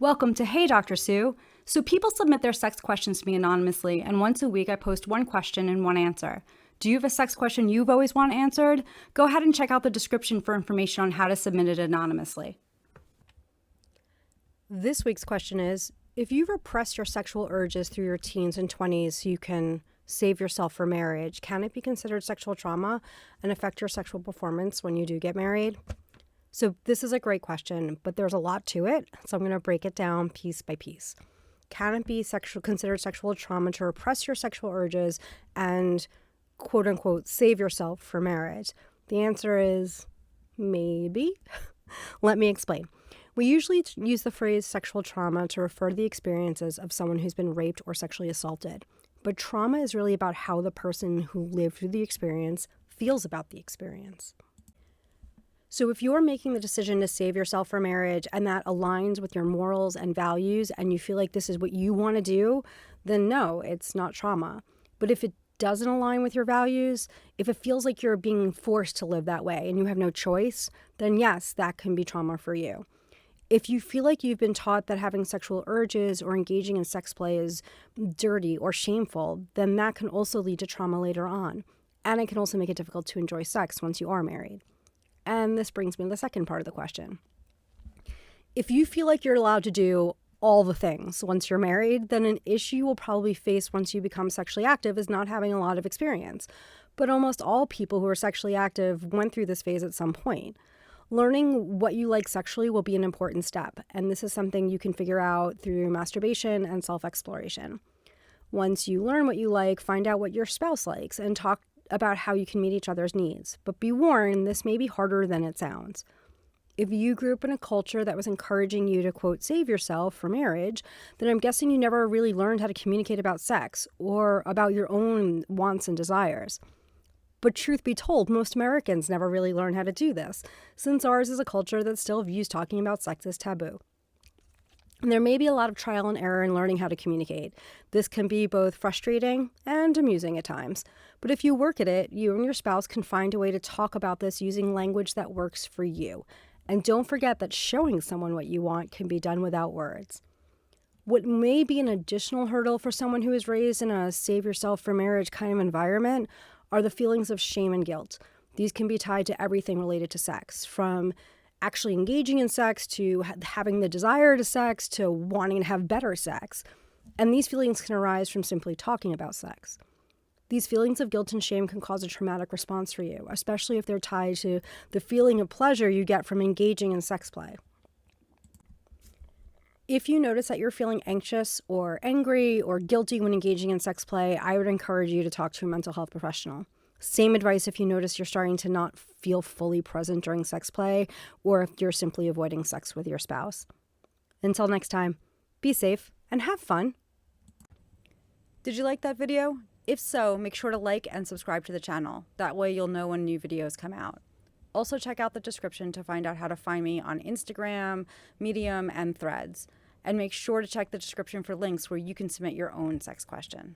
Welcome to Hey Dr. Sue. So people submit their sex questions to me anonymously, and once a week I post one question and one answer. Do you have a sex question you've always wanted answered? Go ahead and check out the description for information on how to submit it anonymously. This week's question is, if you repress your sexual urges through your teens and 20s so you can save yourself for marriage, can it be considered sexual trauma and affect your sexual performance when you do get married? So this is a great question, but there's a lot to it, so I'm going to break it down piece by piece. Can it be considered sexual trauma to repress your sexual urges and quote unquote save yourself for marriage? The answer is maybe. Let me explain. We usually use the phrase sexual trauma to refer to the experiences of someone who's been raped or sexually assaulted. But trauma is really about how the person who lived through the experience feels about the experience. So if you're making the decision to save yourself for marriage and that aligns with your morals and values and you feel like this is what you want to do, then no, it's not trauma. But if it doesn't align with your values, if it feels like you're being forced to live that way and you have no choice, then yes, that can be trauma for you. If you feel like you've been taught that having sexual urges or engaging in sex play is dirty or shameful, then that can also lead to trauma later on. And it can also make it difficult to enjoy sex once you are married. And this brings me to the second part of the question. If you feel like you're allowed to do all the things once you're married, then an issue you will probably face once you become sexually active is not having a lot of experience. But almost all people who are sexually active went through this phase at some point. Learning what you like sexually will be an important step, and this is something you can figure out through masturbation and self-exploration. Once you learn what you like, find out what your spouse likes and talk about how you can meet each other's needs. But be warned, this may be harder than it sounds. If you grew up in a culture that was encouraging you to, quote, save yourself for marriage, then I'm guessing you never really learned how to communicate about sex or about your own wants and desires. But truth be told, most Americans never really learn how to do this, since ours is a culture that still views talking about sex as taboo. And there may be a lot of trial and error in learning how to communicate. This can be both frustrating and amusing at times. But if you work at it, you and your spouse can find a way to talk about this using language that works for you. And don't forget that showing someone what you want can be done without words. What may be an additional hurdle for someone who is raised in a save yourself for marriage kind of environment are the feelings of shame and guilt. These can be tied to everything related to sex, from actually engaging in sex to having the desire to sex to wanting to have better sex. And these feelings can arise from simply talking about sex. These feelings of guilt and shame can cause a traumatic response for you, especially if they're tied to the feeling of pleasure you get from engaging in sex play. If you notice that you're feeling anxious or angry or guilty when engaging in sex play, I would encourage you to talk to a mental health professional. Same advice if you notice you're starting to not feel fully present during sex play or if you're simply avoiding sex with your spouse. Until next time, be safe and have fun. Did you like that video? If so, make sure to like and subscribe to the channel. That way you'll know when new videos come out. Also check out the description to find out how to find me on Instagram, Medium, and Threads. And make sure to check the description for links where you can submit your own sex question.